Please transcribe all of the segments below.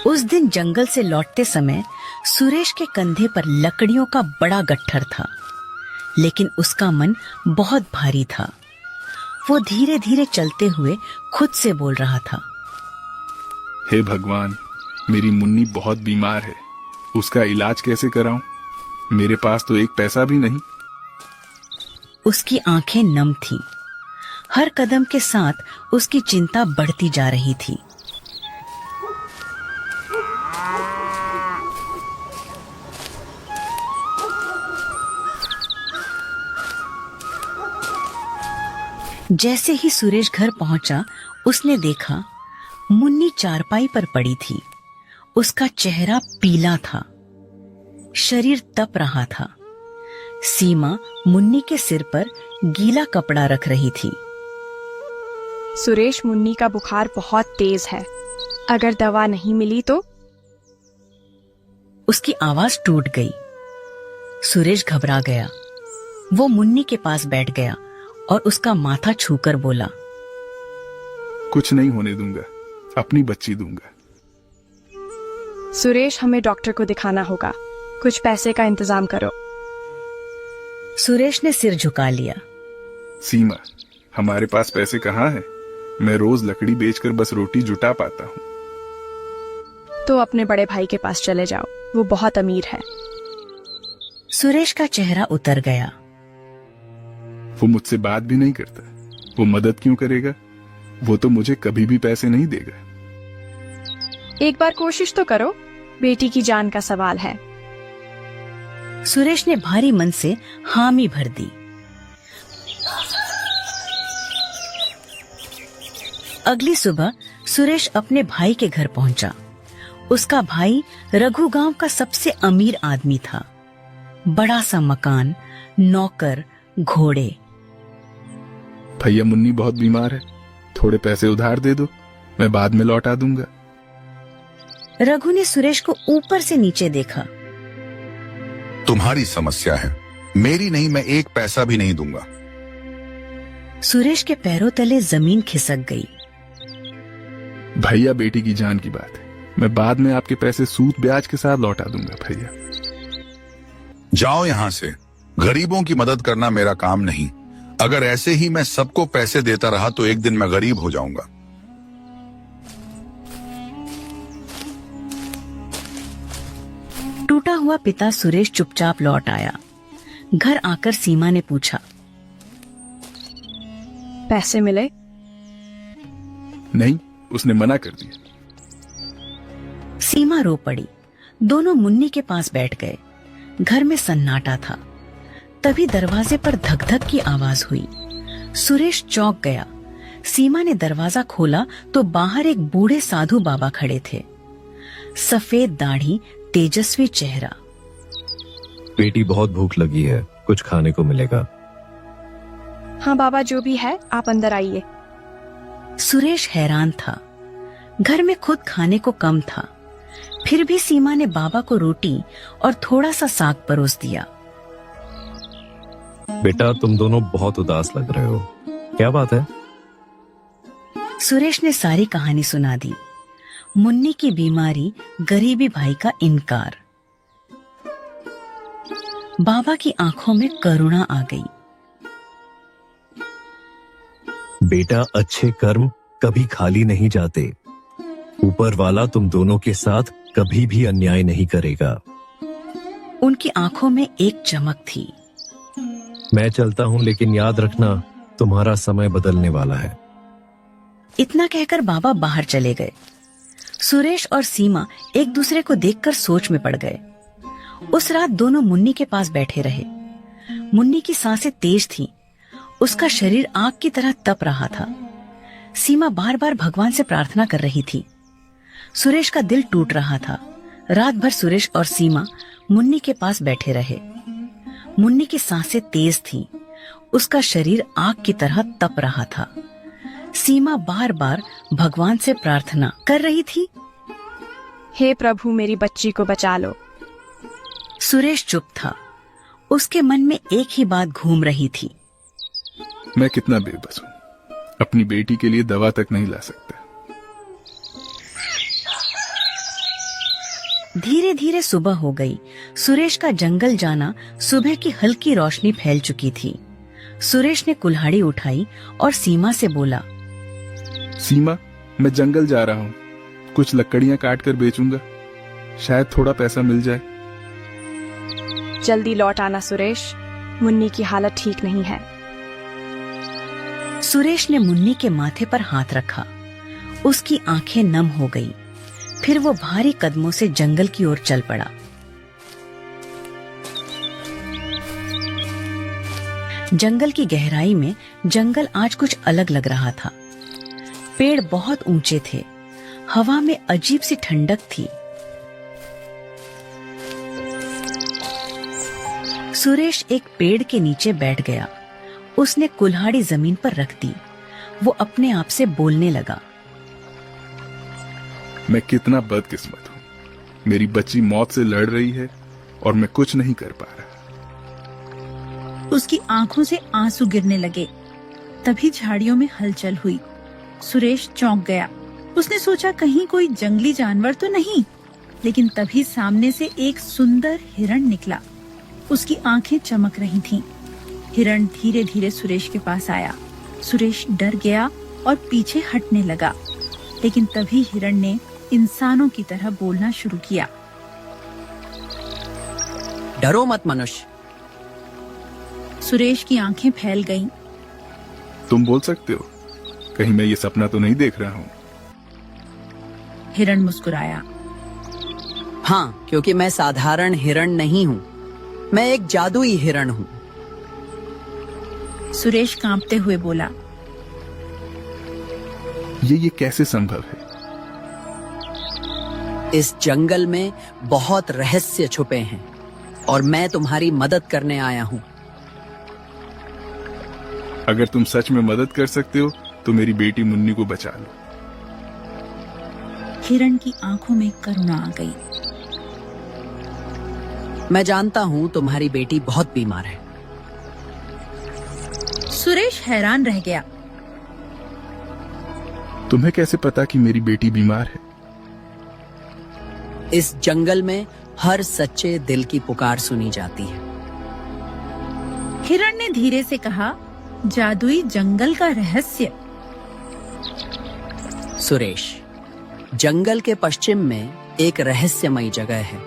उस दिन जंगल से लौटते समय सुरेश के कंधे पर लकड़ियों का बड़ा गट्ठर था, लेकिन उसका मन बहुत भारी था। वो धीरे धीरे चलते हुए खुद से बोल रहा था, हे भगवान, मेरी मुन्नी बहुत बीमार है, उसका इलाज कैसे कराऊं? मेरे पास तो एक पैसा भी नहीं। उसकी आंखें नम थीं। हर कदम के साथ उसकी चिंता बढ़ती जा रही थी। जैसे ही सुरेश घर पहुंचा, उसने देखा मुन्नी चारपाई पर पड़ी थी। उसका चेहरा पीला था, शरीर तप रहा था। सीमा मुन्नी के सिर पर गीला कपड़ा रख रही थी। सुरेश, मुन्नी का बुखार बहुत तेज है, अगर दवा नहीं मिली तो? उसकी आवाज टूट गई। सुरेश घबरा गया। वो मुन्नी के पास बैठ गया और उसका माथा छूकर बोला, कुछ नहीं होने दूंगा, अपनी बच्ची दूंगा। सुरेश, हमें डॉक्टर को दिखाना होगा, कुछ पैसे का इंतजाम करो। सुरेश ने सिर झुका लिया। सीमा, हमारे पास पैसे कहाँ हैं? मैं रोज लकड़ी बेचकर बस रोटी जुटा पाता हूँ। तो अपने बड़े भाई के पास चले जाओ, वो बहुत अमीर है। सुरेश का चेहरा उतर गया। वो मुझसे बात भी नहीं करता, वो मदद क्यों करेगा? वो तो मुझे कभी भी पैसे नहीं देगा। एक बार कोशिश तो करो, बेटी की जान का सवाल है। सुरेश ने भारी मन से हामी भर दी। अगली सुबह सुरेश अपने भाई के घर पहुंचा। उसका भाई रघु गांव का सबसे अमीर आदमी था। बड़ा सा मकान, नौकर, घोड़े। भैया, मुन्नी बहुत बीमार है, थोड़े पैसे उधार दे दो, मैं बाद में लौटा दूंगा। रघु ने सुरेश को ऊपर से नीचे देखा। तुम्हारी समस्या है, मेरी नहीं। मैं एक पैसा भी नहीं दूंगा। सुरेश के पैरों तले जमीन खिसक गई। भैया, बेटी की जान की बात है, मैं बाद में आपके पैसे सूद ब्याज के साथ लौटा दूंगा। भैया, जाओ यहां से। गरीबों की मदद करना मेरा काम नहीं। अगर ऐसे ही मैं सबको पैसे देता रहा तो एक दिन मैं गरीब हो जाऊंगा। टूटा हुआ पिता सुरेश चुपचाप लौट आया। घर आकर सीमा ने पूछा, पैसे मिले? नहीं, उसने मना कर दिया। सीमा रो पड़ी। दोनों मुन्नी के पास बैठ गए। घर में सन्नाटा था। तभी दरवाजे पर धक धक की आवाज हुई। सुरेश चौंक गया। सीमा ने दरवाजा खोला तो बाहर एक बूढ़े साधु बाबा खड़े थे। सफेद दाढ़ी, तेजस्वी चेहरा। बेटी, बहुत भूख लगी है, कुछ खाने को मिलेगा? हाँ बाबा, जो भी है, आप अंदर आइए। सुरेश हैरान था। घर में खुद खाने को कम था, फिर भी सीमा ने बाबा को रोटी और थोड़ा सा साग परोस दिया। बेटा, तुम दोनों बहुत उदास लग रहे हो, क्या बात है? सुरेश ने सारी कहानी सुना दी। मुन्नी की बीमारी, गरीबी भाई का इनकार। बाबा की आंखों में करुणा आ गई। बेटा, अच्छे कर्म कभी खाली नहीं जाते। ऊपर वाला तुम दोनों के साथ कभी भी अन्याय नहीं करेगा। उनकी आंखों में एक चमक थी। मैं चलता हूँ, लेकिन याद रखना, तुम्हारा समय बदलने वाला है। इतना कहकर बाबा बाहर चले गए। सुरेश और सीमा एक दूसरे को देखकर सोच में पड़ गए। उस रात दोनों मुन्नी के पास बैठे रहे। मुन्नी की सांसें तेज थीं। उसका शरीर आग की तरह तप रहा था। सीमा बार बार भगवान से प्रार्थना कर रही थी। सुरेश का दिल टूट रहा था। रात भर सुरेश और सीमा मुन्नी के पास बैठे रहे। मुन्नी की सांसें तेज थीं। उसका शरीर आग की तरह तप रहा था। सीमा बार बार भगवान से प्रार्थना कर रही थी, हे प्रभु, मेरी बच्ची को बचा लो। सुरेश चुप था। उसके मन में एक ही बात घूम रही थी, मैं कितना बेबस हूँ, अपनी बेटी के लिए दवा तक नहीं ला सकता। धीरे धीरे सुबह हो गई। सुरेश का जंगल जाना सुबह की हल्की रोशनी फैल चुकी थी। सुरेश ने कुल्हाड़ी उठाई और सीमा से बोला, सीमा, मैं जंगल जा रहा हूँ, कुछ लकड़ियाँ काट कर बेचूंगा, शायद थोड़ा पैसा मिल जाए। जल्दी लौट आना सुरेश, मुन्नी की हालत ठीक नहीं है। सुरेश ने मुन्नी के माथे पर हाथ रखा। उसकी आंखें नम हो गई। फिर वो भारी कदमों से जंगल की ओर चल पड़ा। जंगल की गहराई में जंगल आज कुछ अलग लग रहा था। पेड़ बहुत ऊंचे थे। हवा में अजीब सी ठंडक थी। सुरेश एक पेड़ के नीचे बैठ गया। उसने कुल्हाड़ी जमीन पर रख दी। वो अपने आप से बोलने लगा, मैं कितना बदकिस्मत हूँ। मेरी बच्ची मौत से लड़ रही है और मैं कुछ नहीं कर पा रहा। उसकी आंखों से आंसू गिरने लगे। तभी झाड़ियों में हलचल हुई। सुरेश चौंक गया। उसने सोचा कहीं कोई जंगली जानवर तो नहीं, लेकिन तभी सामने से एक सुंदर हिरण निकला। उसकी आंखें चमक रही थीं। हिरण धीरे धीरे सुरेश के पास आया। सुरेश डर गया और पीछे हटने लगा, लेकिन तभी हिरण ने इंसानों की तरह बोलना शुरू किया। डरो मत मनुष्य। सुरेश की आंखें फैल गईं। तुम बोल सकते हो? कहीं मैं ये सपना तो नहीं देख रहा हूँ? हिरण मुस्कुराया। हाँ, क्योंकि मैं साधारण हिरण नहीं हूँ, मैं एक जादुई हिरण हूँ। सुरेश कांपते हुए बोला, ये कैसे संभव है? इस जंगल में बहुत रहस्य छुपे हैं और मैं तुम्हारी मदद करने आया हूँ। अगर तुम सच में मदद कर सकते हो तो मेरी बेटी मुन्नी को बचा लो। हिरण की आंखों में करुणा आ गई। मैं जानता हूँ तुम्हारी बेटी बहुत बीमार है। सुरेश हैरान रह गया। तुम्हें कैसे पता कि मेरी बेटी बीमार है? इस जंगल में हर सच्चे दिल की पुकार सुनी जाती है। हिरण ने धीरे से कहा, जादुई जंगल का रहस्य। सुरेश, जंगल के पश्चिम में एक रहस्यमयी जगह है।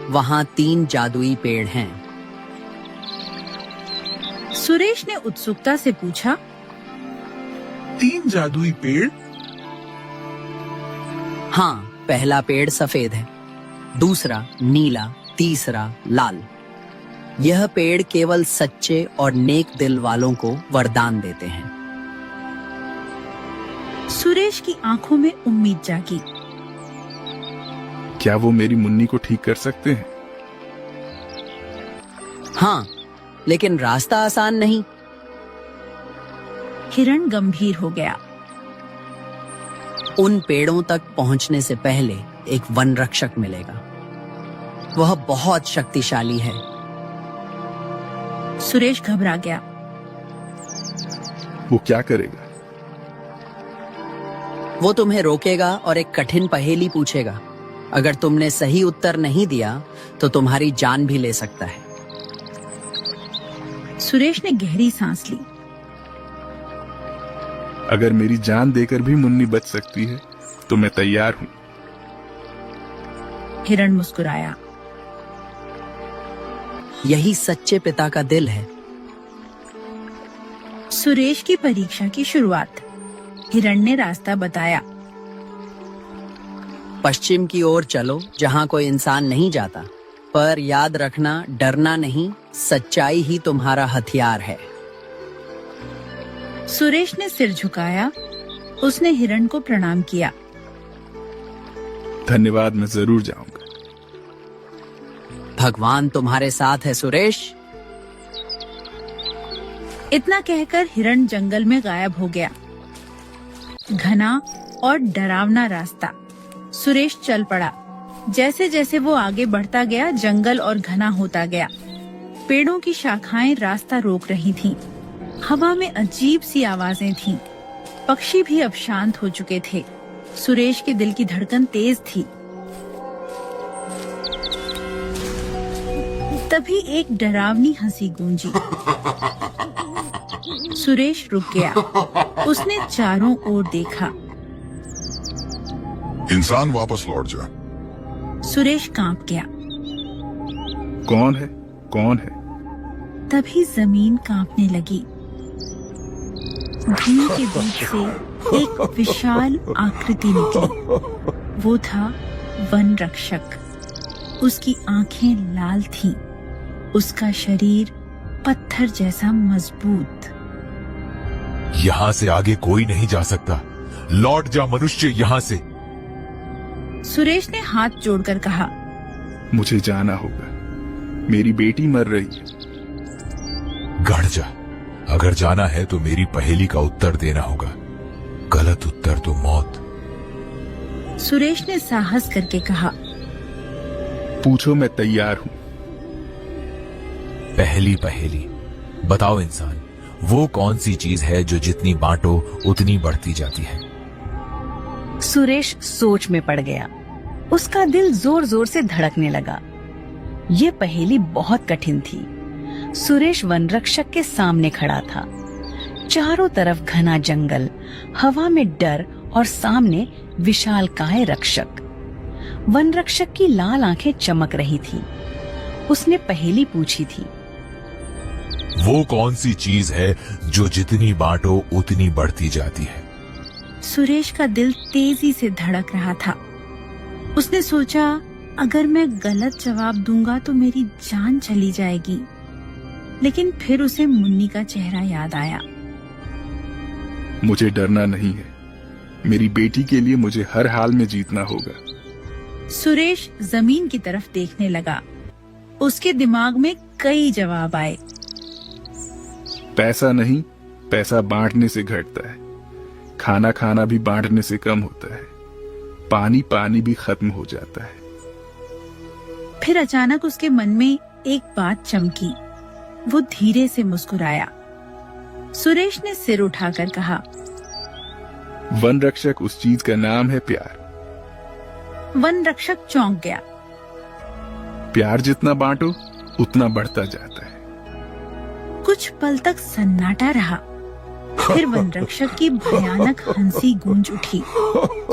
वहाँ 3 जादुई पेड़ हैं। सुरेश ने उत्सुकता से पूछा, 3 जादुई पेड़? हाँ, पहला पेड़ सफेद है, दूसरा नीला, तीसरा लाल। यह पेड़ केवल सच्चे और नेक दिल वालों को वरदान देते हैं। सुरेश की आंखों में उम्मीद जागी। क्या वो मेरी मुन्नी को ठीक कर सकते हैं? हाँ, लेकिन रास्ता आसान नहीं। हिरण गंभीर हो गया। उन पेड़ों तक पहुंचने से पहले एक वन रक्षक मिलेगा। वह बहुत शक्तिशाली है। सुरेश घबरा गया। वो क्या करेगा? वो तुम्हें रोकेगा और एक कठिन पहेली पूछेगा। अगर तुमने सही उत्तर नहीं दिया तो तुम्हारी जान भी ले सकता है। सुरेश ने गहरी सांस ली। अगर मेरी जान देकर भी मुन्नी बच सकती है तो मैं तैयार हूँ। हिरण मुस्कुराया। यही सच्चे पिता का दिल है। सुरेश की परीक्षा की शुरुआत। हिरण ने रास्ता बताया। पश्चिम की ओर चलो, जहाँ कोई इंसान नहीं जाता। पर याद रखना, डरना नहीं, सच्चाई ही तुम्हारा हथियार है। सुरेश ने सिर झुकाया। उसने हिरण को प्रणाम किया। धन्यवाद, मैं जरूर जाऊंगा। भगवान तुम्हारे साथ है सुरेश। इतना कहकर हिरण जंगल में गायब हो गया। घना और डरावना रास्ता। सुरेश चल पड़ा। जैसे जैसे वो आगे बढ़ता गया, जंगल और घना होता गया। पेड़ों की शाखाएं रास्ता रोक रही थीं। हवा में अजीब सी आवाजें थीं। पक्षी भी अब शांत हो चुके थे। सुरेश के दिल की धड़कन तेज थी। तभी एक डरावनी हंसी गूंजी। सुरेश रुक गया। उसने चारों ओर देखा। इंसान वापस लौट जा। सुरेश कांप गया। कौन है? कौन है? तभी जमीन कांपने लगी। भूमि के बीच से एक विशाल आकृति निकली। वो था वन रक्षक। उसकी आंखें लाल थीं। उसका शरीर पत्थर जैसा मजबूत। यहाँ से आगे कोई नहीं जा सकता। लौट जा मनुष्य यहाँ से। सुरेश ने हाथ जोड़कर कहा, मुझे जाना होगा। मेरी बेटी मर रही है। गढ़ जा। अगर जाना है तो मेरी पहेली का उत्तर देना होगा। गलत उत्तर तो मौत। सुरेश ने साहस करके कहा, पूछो, मैं तैयार हूँ। पहली पहेली बताओ इंसान, वो कौन सी चीज है जो जितनी बांटो उतनी बढ़ती जाती है? सुरेश सोच में पड़ गया। उसका दिल जोर जोर से धड़कने लगा। ये पहेली बहुत कठिन थी। सुरेश वन रक्षक के सामने खड़ा था। चारों तरफ घना जंगल, हवा में डर और सामने विशालकाय रक्षक। वन रक्षक की लाल आंखें चमक रही थी। उसने पहेली पूछी थी, वो कौन सी चीज है जो जितनी बांटो उतनी बढ़ती जाती है? सुरेश का दिल तेजी से धड़क रहा था। उसने सोचा, अगर मैं गलत जवाब दूंगा तो मेरी जान चली जाएगी। लेकिन फिर उसे मुन्नी का चेहरा याद आया। मुझे डरना नहीं है। मेरी बेटी के लिए मुझे हर हाल में जीतना होगा। सुरेश जमीन की तरफ देखने लगा। उसके दिमाग में कई जवाब आए। पैसा नहीं, पैसा बांटने से घटता है। खाना खाना भी बांटने से कम होता है। पानी पानी भी खत्म हो जाता है। फिर अचानक उसके मन में एक बात चमकी। वो धीरे से मुस्कुराया। सुरेश ने सिर उठाकर कहा, वन रक्षक, उस चीज का नाम है प्यार। वन रक्षक चौंक गया। प्यार जितना बांटो उतना बढ़ता जाता है। कुछ पल तक सन्नाटा रहा। फिर वन रक्षक की भयानक हंसी गूंज उठी।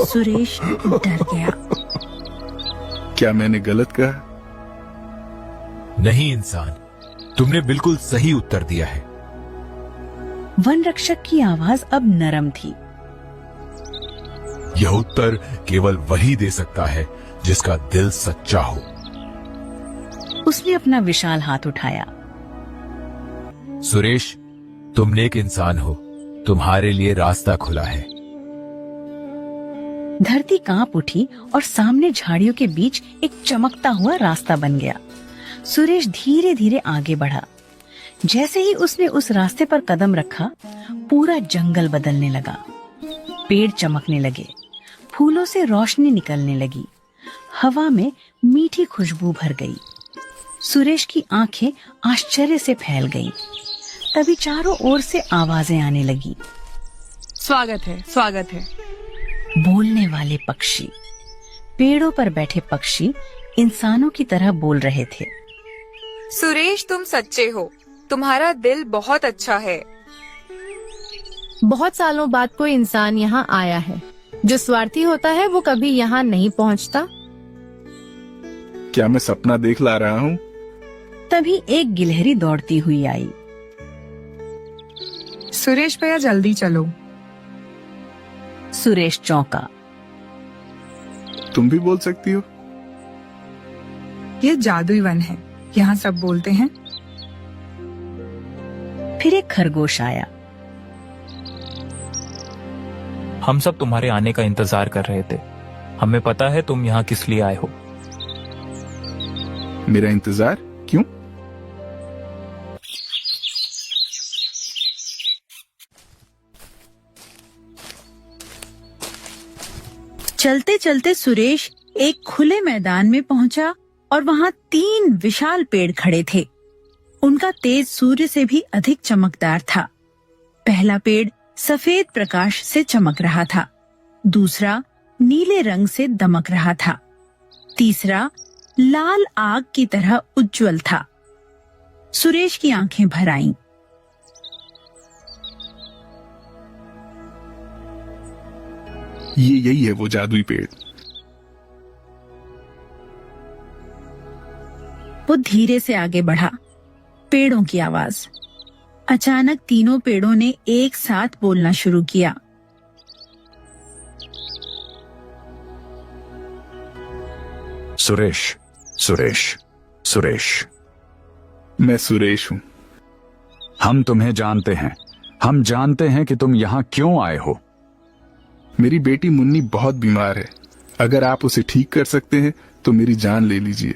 सुरेश डर गया। क्या मैंने गलत कहा? नहीं इंसान, तुमने बिल्कुल सही उत्तर दिया है। वन रक्षक की आवाज अब नरम थी। यह उत्तर केवल वही दे सकता है जिसका दिल सच्चा हो। उसने अपना विशाल हाथ उठाया। सुरेश, तुम नेक इंसान हो। तुम्हारे लिए रास्ता खुला है। धरती कांप उठी और सामने झाड़ियों के बीच एक चमकता हुआ रास्ता बन गया। सुरेश धीरे धीरे आगे बढ़ा। जैसे ही उसने उस रास्ते पर कदम रखा, पूरा जंगल बदलने लगा। पेड़ चमकने लगे, फूलों से रोशनी निकलने लगी, हवा में मीठी खुशबू भर गई। सुरेश की आंखें आश्चर्य से फैल गईं। तभी चारों ओर से आवाजें आने लगी। स्वागत है, स्वागत है। बोलने वाले पक्षी, पेड़ों पर बैठे पक्षी इंसानों की तरह बोल रहे थे। सुरेश, तुम सच्चे हो। तुम्हारा दिल बहुत अच्छा है। बहुत सालों बाद कोई इंसान यहाँ आया है। जो स्वार्थी होता है वो कभी यहाँ नहीं पहुँचता। क्या मैं सपना देख ला रहा हूँ? तभी एक गिलहरी दौड़ती हुई आई। सुरेश भैया, जल्दी चलो। सुरेश चौंका। तुम भी बोल सकती हो? ये जादुई वन है, यहाँ सब बोलते हैं। फिर एक खरगोश आया। हम सब तुम्हारे आने का इंतजार कर रहे थे। हमें पता है तुम यहाँ किस लिए आए हो। मेरा इंतजार क्यों? चलते चलते सुरेश एक खुले मैदान में पहुंचा और वहां 3 विशाल पेड़ खड़े थे। उनका तेज सूर्य से भी अधिक चमकदार था। पहला पेड़ सफेद प्रकाश से चमक रहा था, दूसरा नीले रंग से दमक रहा था, तीसरा लाल आग की तरह उज्जवल था सुरेश की आंखें भर आईं। यही है वो जादुई पेड़। वो धीरे से आगे बढ़ा। पेड़ों की आवाज। अचानक तीनों पेड़ों ने एक साथ बोलना शुरू किया। सुरेश, सुरेश, सुरेश। मैं सुरेश हूं। हम तुम्हें जानते हैं। हम जानते हैं कि तुम यहाँ क्यों आए हो। मेरी बेटी मुन्नी बहुत बीमार है। अगर आप उसे ठीक कर सकते हैं तो मेरी जान ले लीजिए।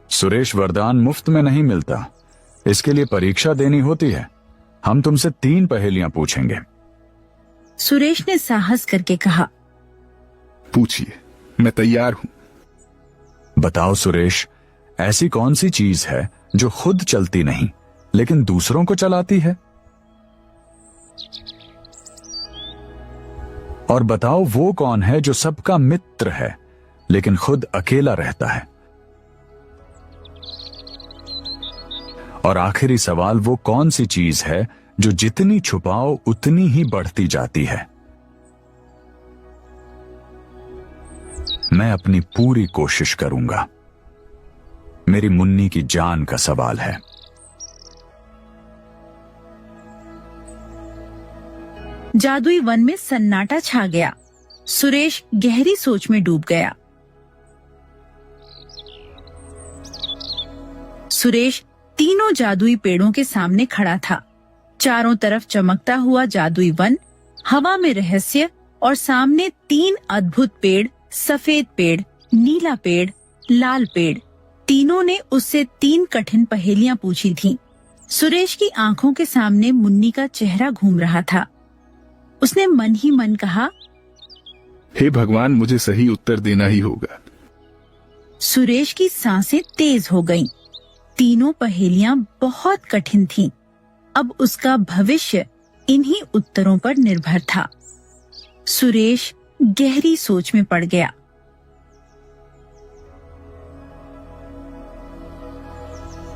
सुरेश, वरदान मुफ्त में नहीं मिलता। इसके लिए परीक्षा देनी होती है। हम तुमसे 3 पहेलियां पूछेंगे। सुरेश ने साहस करके कहा। पूछिए, मैं तैयार हूं। बताओ सुरेश, ऐसी कौन सी चीज है जो खुद चलती नहीं लेकिन दूसरों को चलाती है? और बताओ वो कौन है जो सबका मित्र है लेकिन खुद अकेला रहता है? और आखिरी सवाल, वो कौन सी चीज है जो जितनी छुपाओ उतनी ही बढ़ती जाती है? मैं अपनी पूरी कोशिश करूंगा। मेरी मुन्नी की जान का सवाल है। जादुई वन में सन्नाटा छा गया। सुरेश गहरी सोच में डूब गया। सुरेश तीनों जादुई पेड़ों के सामने खड़ा था। चारों तरफ चमकता हुआ जादुई वन, हवा में रहस्य और सामने 3 अद्भुत पेड़, सफेद पेड़, नीला पेड़, लाल पेड़। तीनों ने उससे 3 कठिन पहेलियां पूछी थीं। सुरेश की आंखों के सामने मुन्नी का चेहरा घूम रहा था। उसने मन ही मन कहा, हे भगवान, मुझे सही उत्तर देना ही होगा। सुरेश की सांसें तेज हो गईं। तीनों पहेलियां बहुत कठिन थीं। अब उसका भविष्य इन्हीं उत्तरों पर निर्भर था। सुरेश गहरी सोच में पड़ गया।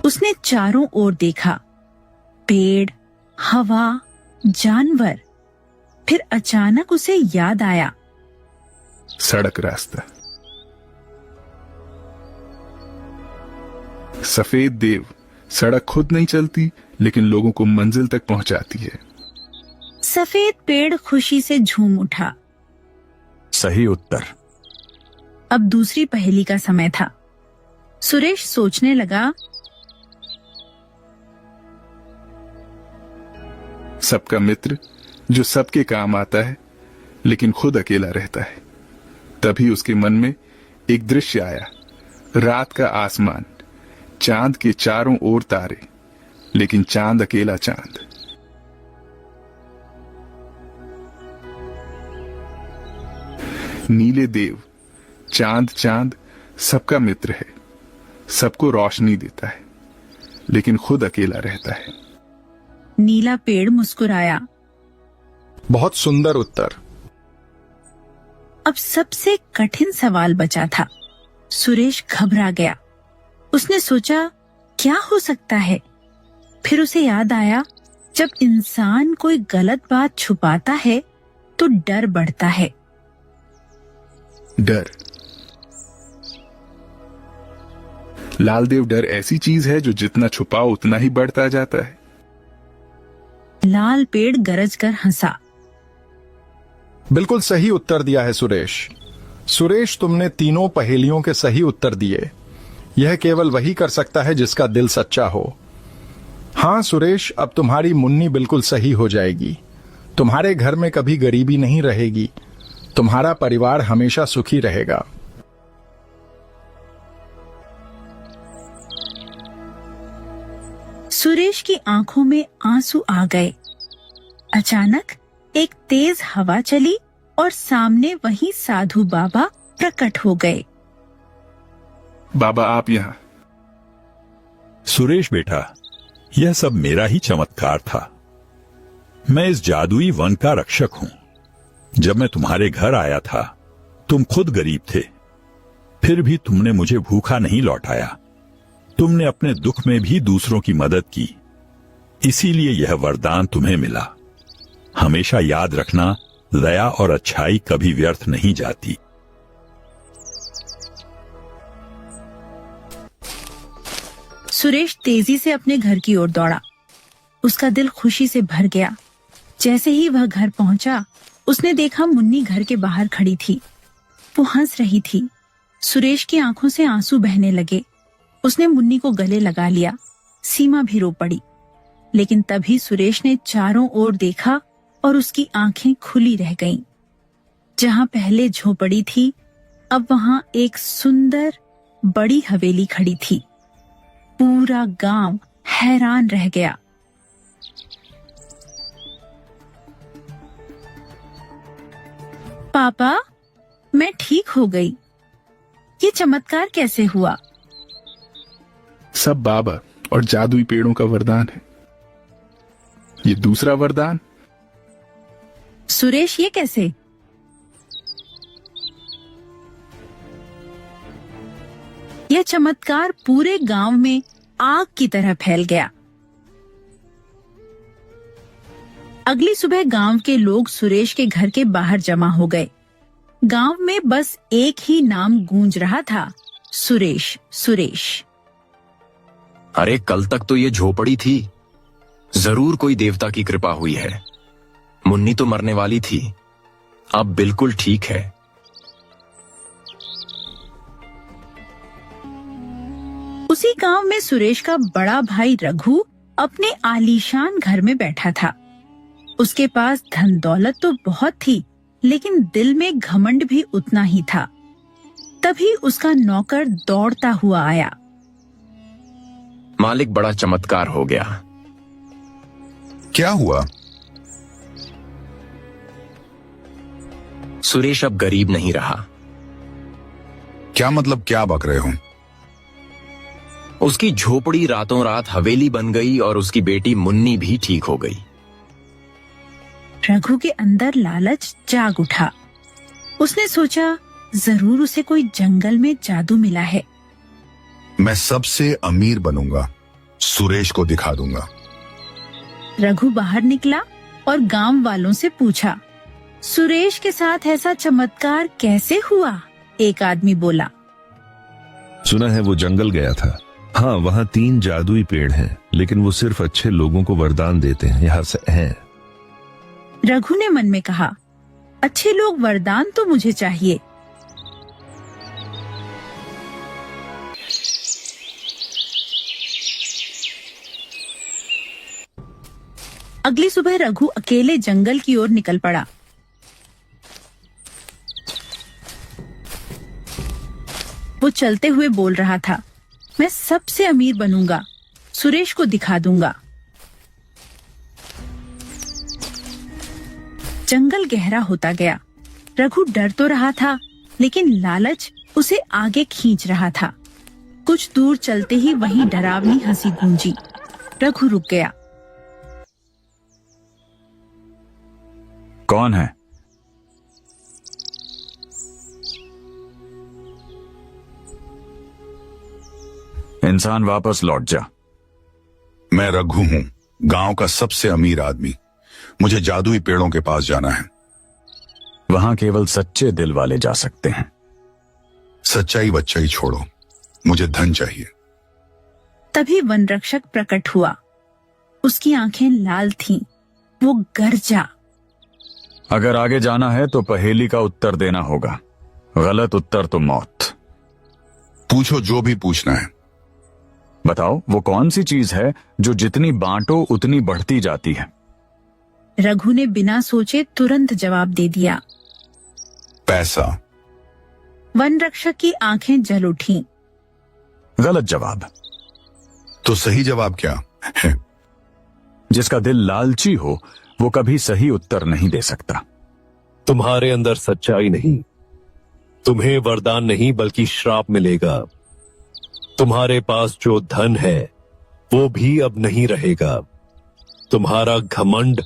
उसने चारों ओर देखा। पेड़, हवा, जानवर। फिर अचानक उसे याद आया। सड़क रास्ता। सफेद देव। सड़क खुद नहीं चलती लेकिन लोगों को मंजिल तक पहुंचाती है। सफेद पेड़ खुशी से झूम उठा। सही उत्तर। अब दूसरी पहेली का समय था। सुरेश सोचने लगा, सबका मित्र जो सबके काम आता है लेकिन खुद अकेला रहता है। तभी उसके मन में एक दृश्य आया। रात का आसमान, चांद के चारों ओर तारे, लेकिन चांद अकेला चांद। नीले देव। चांद चांद सबका मित्र है, सबको रोशनी देता है, लेकिन खुद अकेला रहता है। नीला पेड़ मुस्कुराया। बहुत सुंदर उत्तर। अब सबसे कठिन सवाल बचा था। सुरेश घबरा गया। उसने सोचा, क्या हो सकता है? फिर उसे याद आया, जब इंसान कोई गलत बात छुपाता है तो डर बढ़ता है। डर। लालदेव, डर ऐसी चीज है जो जितना छुपाओ उतना ही बढ़ता जाता है। लाल पेड़ गरज कर हंसा। बिल्कुल सही उत्तर दिया है सुरेश। सुरेश, तुमने तीनों पहेलियों के सही उत्तर दिए। यह केवल वही कर सकता है जिसका दिल सच्चा हो। हाँ सुरेश, अब तुम्हारी मुन्नी बिल्कुल सही हो जाएगी। तुम्हारे घर में कभी गरीबी नहीं रहेगी। तुम्हारा परिवार हमेशा सुखी रहेगा। सुरेश की आंखों में आंसू आ गए। अचानक एक तेज हवा चली और सामने वही साधु बाबा प्रकट हो गए। बाबा, आप यहाँ। सुरेश बेटा, यह सब मेरा ही चमत्कार था। मैं इस जादुई वन का रक्षक हूं। जब मैं तुम्हारे घर आया था, तुम खुद गरीब थे, फिर भी तुमने मुझे भूखा नहीं लौटाया। तुमने अपने दुख में भी दूसरों की मदद की, इसीलिए यह वरदान तुम्हें मिला। हमेशा याद रखना, दया और अच्छाई कभी व्यर्थ नहीं जाती। सुरेश तेजी से अपने घर की ओर दौड़ा। उसका दिल खुशी से भर गया। जैसे ही वह घर पहुंचा, उसने देखा मुन्नी घर के बाहर खड़ी थी। वो हंस रही थी। सुरेश की आंखों से आंसू बहने लगे। उसने मुन्नी को गले लगा लिया। सीमा भी रो पड़ी। लेकिन तभी सुरेश ने चारों ओर देखा और उसकी आंखें खुली रह गईं। जहां पहले झोपड़ी थी, अब वहां एक सुंदर बड़ी हवेली खड़ी थी। पूरा गांव हैरान रह गया। पापा, मैं ठीक हो गई। ये चमत्कार कैसे हुआ? सब बाबा और जादुई पेड़ों का वरदान है। ये दूसरा वरदान। सुरेश, ये कैसे? यह चमत्कार पूरे गांव में आग की तरह फैल गया। अगली सुबह गांव के लोग सुरेश के घर के बाहर जमा हो गए। गांव में बस एक ही नाम गूंज रहा था, सुरेश, सुरेश। अरे, कल तक तो ये झोपड़ी थी। जरूर कोई देवता की कृपा हुई है। मुन्नी तो मरने वाली थी, अब बिल्कुल ठीक है। उसी गांव में सुरेश का बड़ा भाई रघु अपने आलीशान घर में बैठा था। उसके पास धन दौलत तो बहुत थी, लेकिन दिल में घमंड भी उतना ही था। तभी उसका नौकर दौड़ता हुआ आया। मालिक, बड़ा चमत्कार हो गया। क्या हुआ? सुरेश अब गरीब नहीं रहा। क्या मतलब? क्या बक रहे हो? उसकी झोपड़ी रातों रात हवेली बन गई और उसकी बेटी मुन्नी भी ठीक हो गई। रघु के अंदर लालच जाग उठा। उसने सोचा, जरूर उसे कोई जंगल में जादू मिला है। मैं सबसे अमीर बनूंगा, सुरेश को दिखा दूंगा। रघु बाहर निकला और गांव वालों से पूछा, सुरेश के साथ ऐसा चमत्कार कैसे हुआ? एक आदमी बोला, सुना है वो जंगल गया था। हाँ, वहाँ 3 जादुई पेड़ हैं, लेकिन वो सिर्फ अच्छे लोगों को वरदान देते हैं। यहाँ से हैं। रघु ने मन में कहा, अच्छे लोग वरदान तो मुझे चाहिए। अगली सुबह रघु अकेले जंगल की ओर निकल पड़ा। वो चलते हुए बोल रहा था, मैं सबसे अमीर बनूंगा, सुरेश को दिखा दूंगा। जंगल गहरा होता गया। रघु डर तो रहा था, लेकिन लालच उसे आगे खींच रहा था। कुछ दूर चलते ही वहीं डरावनी हंसी गूंजी। रघु रुक गया। कौन है? इंसान, वापस लौट जा। मैं रघु हूँ, गांव का सबसे अमीर आदमी। मुझे जादुई पेड़ों के पास जाना है। वहां केवल सच्चे दिल वाले जा सकते हैं। सच्चाई बच्चाई छोड़ो, मुझे धन चाहिए। तभी वन रक्षक प्रकट हुआ। उसकी आंखें लाल थीं। वो गरजा, अगर आगे जाना है तो पहेली का उत्तर देना होगा। गलत उत्तर तो मौत। पूछो जो भी पूछना है। बताओ, वो कौन सी चीज है जो जितनी बांटो उतनी बढ़ती जाती है? रघु ने बिना सोचे तुरंत जवाब दे दिया, पैसा। वन रक्षक की आंखें जल उठीं। गलत जवाब। तो सही जवाब क्या है? जिसका दिल लालची हो वो कभी सही उत्तर नहीं दे सकता। तुम्हारे अंदर सच्चाई नहीं, तुम्हें वरदान नहीं बल्कि श्राप मिलेगा। तुम्हारे पास जो धन है वो भी अब नहीं रहेगा। तुम्हारा घमंड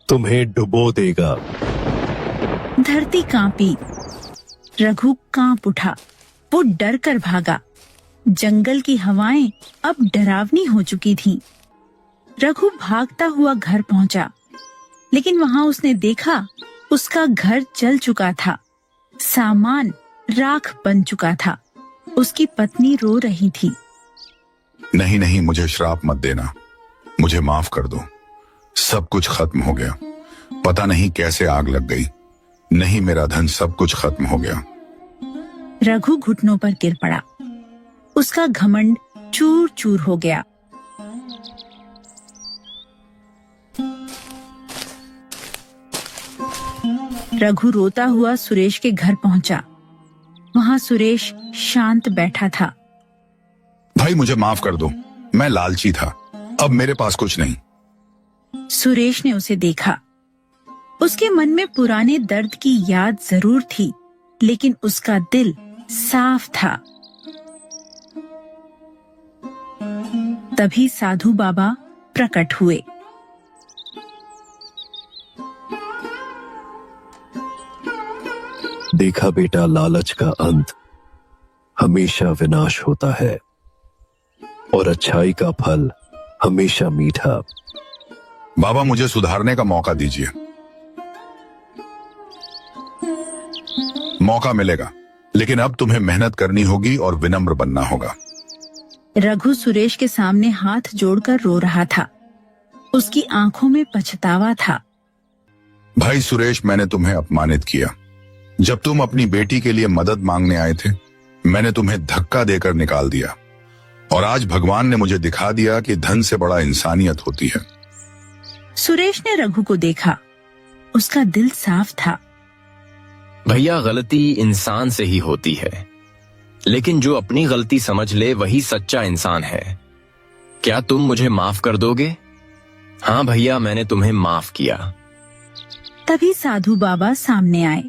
तुम्हें डुबो देगा। धरती कांपी। रघु कांप उठा। वो डर कर भागा। जंगल की हवाएं अब डरावनी हो चुकी थीं। रघु भागता हुआ घर पहुंचा, लेकिन वहां उसने देखा उसका घर जल चुका था, सामान राख बन चुका था। उसकी पत्नी रो रही थी। नहीं नहीं, मुझे श्राप मत देना, मुझे माफ कर दो। सब कुछ खत्म हो गया, पता नहीं कैसे आग लग गई। नहीं, मेरा धन सब कुछ खत्म हो गया। रघु घुटनों पर गिर पड़ा। उसका घमंड चूर चूर हो गया। रघु रोता हुआ सुरेश के घर पहुंचा। वहां सुरेश शांत बैठा था। भाई मुझे माफ कर दो, मैं लालची था, अब मेरे पास कुछ नहीं। सुरेश ने उसे देखा। उसके मन में पुराने दर्द की याद जरूर थी, लेकिन उसका दिल साफ था। तभी साधु बाबा प्रकट हुए। देखा बेटा, लालच का अंत हमेशा विनाश होता है और अच्छाई का फल हमेशा मीठा। बाबा मुझे सुधारने का मौका दीजिए। मौका मिलेगा, लेकिन अब तुम्हें मेहनत करनी होगी और विनम्र बनना होगा। रघु सुरेश के सामने हाथ जोड़कर रो रहा था। उसकी आंखों में पछतावा था। भाई सुरेश, मैंने तुम्हें अपमानित किया। जब तुम अपनी बेटी के लिए मदद मांगने आए थे, मैंने तुम्हें धक्का देकर निकाल दिया, और आज भगवान ने मुझे दिखा दिया कि धन से बड़ा इंसानियत होती है। सुरेश ने रघु को देखा। उसका दिल साफ था। भैया, गलती इंसान से ही होती है, लेकिन जो अपनी गलती समझ ले वही सच्चा इंसान है। क्या तुम मुझे माफ कर दोगे? हाँ भैया, मैंने तुम्हें माफ किया। तभी साधु बाबा सामने आए।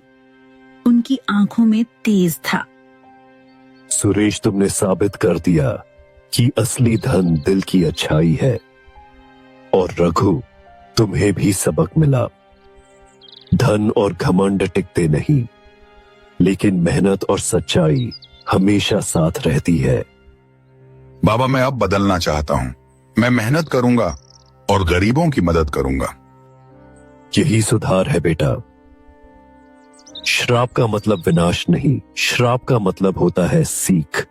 उनकी आंखों में तेज था। सुरेश, तुमने साबित कर दिया कि असली धन दिल की अच्छाई है। और रघु, तुम्हें भी सबक मिला। धन और घमंड टिकते नहीं, लेकिन मेहनत और सच्चाई हमेशा साथ रहती है। बाबा, मैं अब बदलना चाहता हूँ। मैं मेहनत करूंगा और गरीबों की मदद करूंगा। यही सुधार है बेटा। श्राप का मतलब विनाश नहीं, श्राप का मतलब होता है सीख।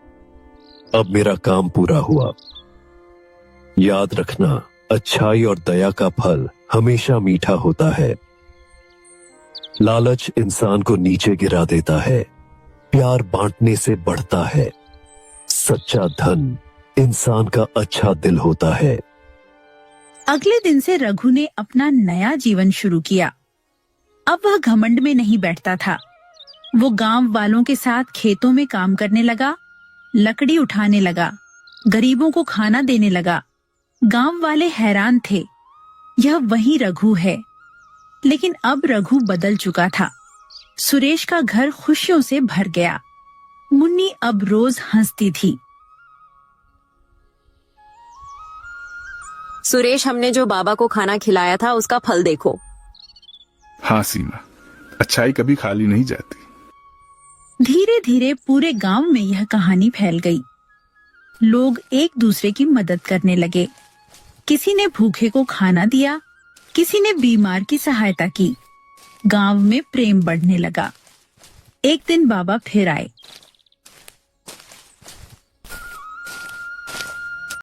अब मेरा काम पूरा हुआ। याद रखना, अच्छाई और दया का फल हमेशा मीठा होता है। लालच इंसान को नीचे गिरा देता है, प्यार बांटने से बढ़ता है। सच्चा धन इंसान का अच्छा दिल होता है। अगले दिन से रघु ने अपना नया जीवन शुरू किया। अब वह घमंड में नहीं बैठता था। वो गांव वालों के साथ खेतों में काम करने लगा, लकड़ी उठाने लगा, गरीबों को खाना देने लगा। गांव वाले हैरान थे, यह वही रघु है। लेकिन अब रघु बदल चुका था। सुरेश का घर खुशियों से भर गया। मुन्नी अब रोज हंसती थी। सुरेश, हमने जो बाबा को खाना खिलाया था उसका फल देखो। हाँ सीमा, अच्छाई कभी खाली नहीं जाती। धीरे धीरे पूरे गांव में यह कहानी फैल गई। लोग एक दूसरे की मदद करने लगे। किसी ने भूखे को खाना दिया, किसी ने बीमार की सहायता की। गांव में प्रेम बढ़ने लगा। एक दिन बाबा फिर आए।